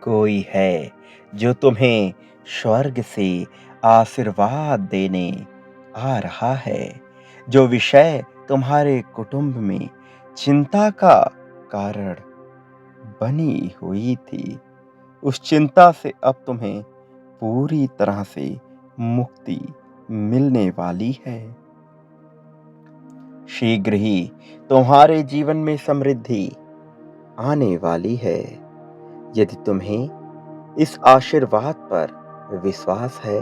कोई है जो तुम्हें स्वर्ग से आशीर्वाद देने आ रहा है। जो विषय तुम्हारे कुटुंब में चिंता का कारण बनी हुई थी, उस चिंता से अब तुम्हें पूरी तरह से मुक्ति मिलने वाली है। शीघ्र ही तुम्हारे जीवन में समृद्धि आने वाली है। यदि तुम्हें इस आशीर्वाद पर विश्वास है,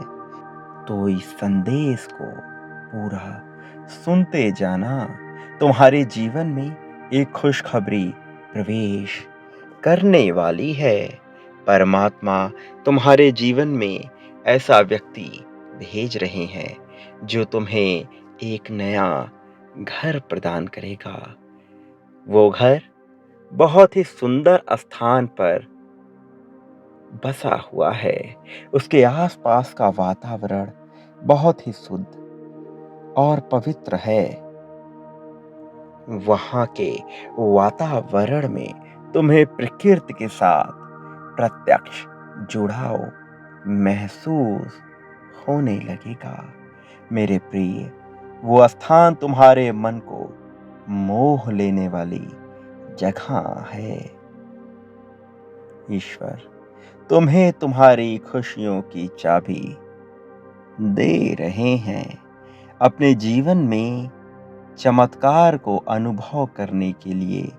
तो इस संदेश को पूरा सुनते जाना। तुम्हारे जीवन में एक खुशखबरी प्रवेश करने वाली है। परमात्मा तुम्हारे जीवन में ऐसा व्यक्ति भेज रहे हैं जो तुम्हें एक नया घर प्रदान करेगा। वो घर बहुत ही सुंदर स्थान पर बसा हुआ है। उसके आसपास का वातावरण बहुत ही शुद्ध और पवित्र है। वहाँ के वातावरण में तुम्हें प्रकृति के साथ प्रत्यक्ष जुड़ाव महसूस होने लगेगा। मेरे प्रिय, वो स्थान तुम्हारे मन को मोह लेने वाली जगह है। ईश्वर तुम्हें तुम्हारी खुशियों की चाबी दे रहे हैं। अपने जीवन में चमत्कार को अनुभव करने के लिए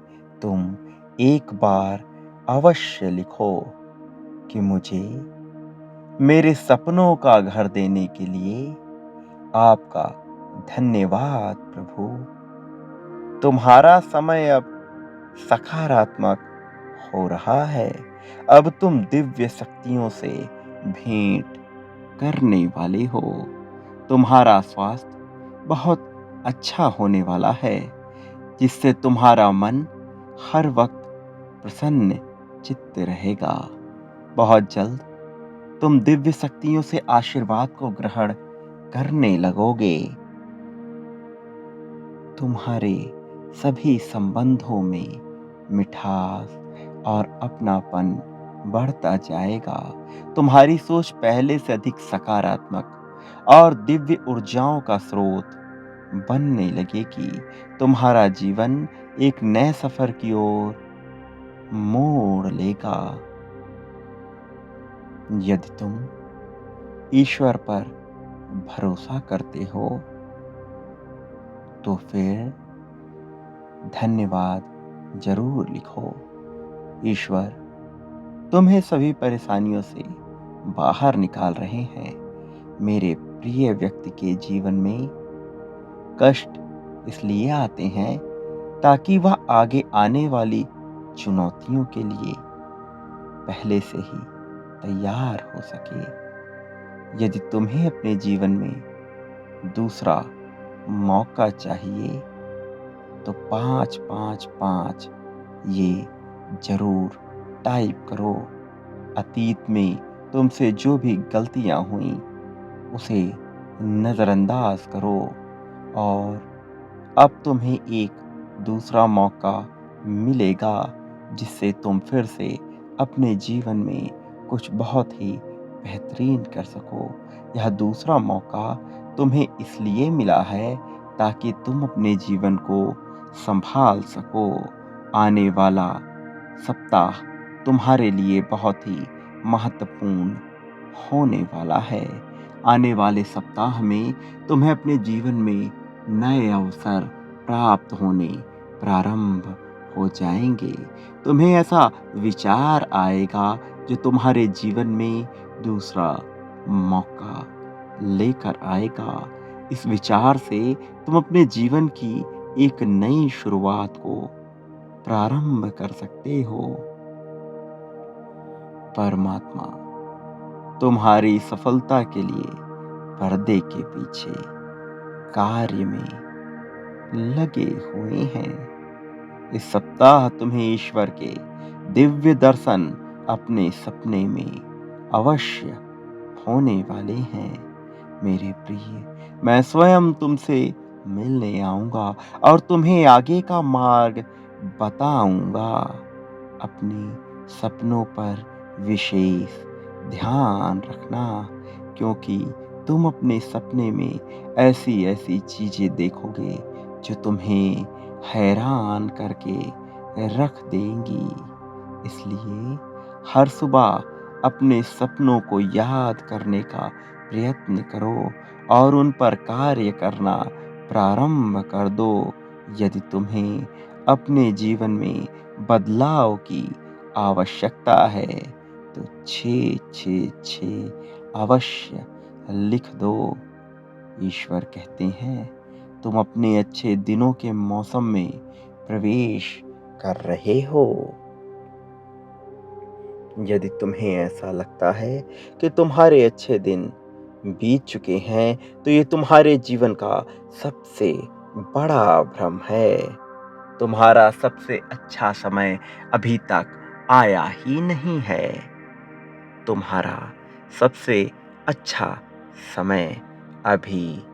तुम एक बार अवश्य लिखो कि मुझे मेरे सपनों का घर देने के लिए आपका धन्यवाद प्रभु। तुम्हारा समय अब सकारात्मक हो रहा है। अब तुम दिव्य शक्तियों से भेंट करने वाले हो। तुम्हारा स्वास्थ्य बहुत अच्छा होने वाला है, जिससे तुम्हारा मन हर वक्त प्रसन्न चित्त रहेगा। बहुत जल्द तुम दिव्य शक्तियों से आशीर्वाद को ग्रहण करने लगोगे। तुम्हारे सभी संबंधों में मिठास और अपनापन बढ़ता जाएगा। तुम्हारी सोच पहले से अधिक सकारात्मक और दिव्य ऊर्जाओं का स्रोत बनने लगेगी। तुम्हारा जीवन एक नए सफर की ओर मोड़ लेगा। यदि तुम ईश्वर पर भरोसा करते हो, तो फिर धन्यवाद जरूर लिखो। ईश्वर तुम्हें सभी परेशानियों से बाहर निकाल रहे हैं। मेरे प्रिय व्यक्ति के जीवन में कष्ट इसलिए आते हैं ताकि वह आगे आने वाली चुनौतियों के लिए पहले से ही तैयार हो सके। यदि तुम्हें अपने जीवन में दूसरा मौका चाहिए, तो 555 ये जरूर टाइप करो। अतीत में तुमसे जो भी गलतियां हुई, उसे नजरअंदाज करो और अब तुम्हें एक दूसरा मौका मिलेगा, जिससे तुम फिर से अपने जीवन में कुछ बहुत ही बेहतरीन कर सको। यह दूसरा मौका तुम्हें इसलिए मिला है ताकि तुम अपने जीवन को संभाल सको। आने वाला सप्ताह तुम्हारे लिए बहुत ही महत्वपूर्ण होने वाला है। आने वाले सप्ताह में तुम्हें अपने जीवन में नए अवसर प्राप्त होने प्रारंभ हो जाएंगे। तुम्हें ऐसा विचार आएगा जो तुम्हारे जीवन में दूसरा मौका लेकर आएगा। इस विचार से तुम अपने जीवन की एक नई शुरुआत को प्रारंभ कर सकते हो। परमात्मा तुम्हारी सफलता के लिए पर्दे के पीछे कार्य में लगे हुए हैं। इस सप्ताह तुम्हें ईश्वर के दिव्य दर्शन अपने सपने में अवश्य होने वाले हैं। मेरे प्रिय, मैं स्वयं तुमसे मिलने आऊंगा और तुम्हें आगे का मार्ग बताऊंगा। अपने सपनों पर विशेष ध्यान रखना, क्योंकि तुम अपने सपने में ऐसी-ऐसी चीज़ें देखोगे जो तुम्हें हैरान करके रख देंगी। इसलिए हर सुबह अपने सपनों को याद करने का प्रयत्न करो और उन पर कार्य करना प्रारंभ कर दो। यदि तुम्हें अपने जीवन में बदलाव की आवश्यकता है तो 666 अवश्य लिख दो। ईश्वर कहते हैं, तुम अपने अच्छे दिनों के मौसम में प्रवेश कर रहे हो। यदि तुम्हें ऐसा लगता है कि तुम्हारे अच्छे दिन बीत चुके हैं, तो ये तुम्हारे जीवन का सबसे बड़ा भ्रम है। तुम्हारा सबसे अच्छा समय अभी तक आया ही नहीं है। तुम्हारा सबसे अच्छा समय अभी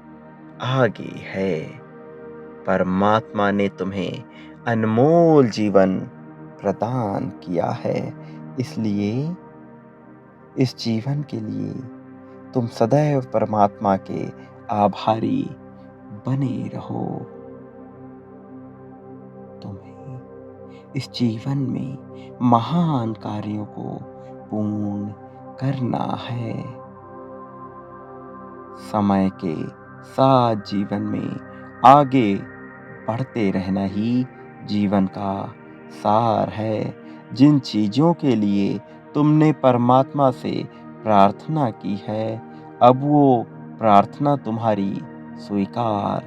आगे है। परमात्मा ने तुम्हें अनमोल जीवन प्रदान किया है। इसलिए इस जीवन के लिए तुम सदैव परमात्मा के आभारी बने रहो। तुम्हें इस जीवन में महान कार्यों को पूर्ण करना है। समय के साथ जीवन में आगे बढ़ते रहना ही जीवन का सार है। जिन चीज़ों के लिए तुमने परमात्मा से प्रार्थना की है, अब वो प्रार्थना तुम्हारी स्वीकार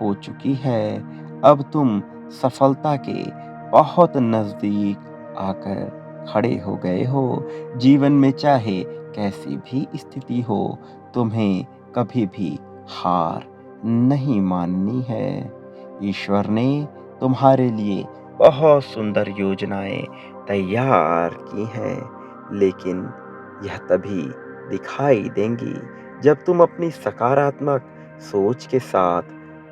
हो चुकी है। अब तुम सफलता के बहुत नज़दीक आकर खड़े हो गए हो। जीवन में चाहे कैसी भी स्थिति हो, तुम्हें कभी भी हार नहीं माननी है। ईश्वर ने तुम्हारे लिए बहुत सुंदर योजनाएं तैयार की हैं, लेकिन यह तभी दिखाई देंगी जब तुम अपनी सकारात्मक सोच के साथ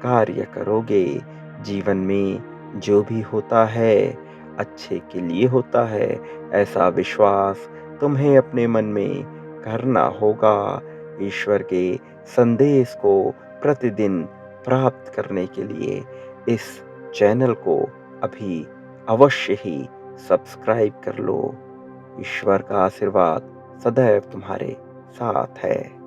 कार्य करोगे। जीवन में जो भी होता है अच्छे के लिए होता है, ऐसा विश्वास तुम्हें अपने मन में करना होगा। ईश्वर के संदेश को प्रतिदिन प्राप्त करने के लिए इस चैनल को अभी अवश्य ही सब्सक्राइब कर लो। ईश्वर का आशीर्वाद सदैव तुम्हारे साथ है।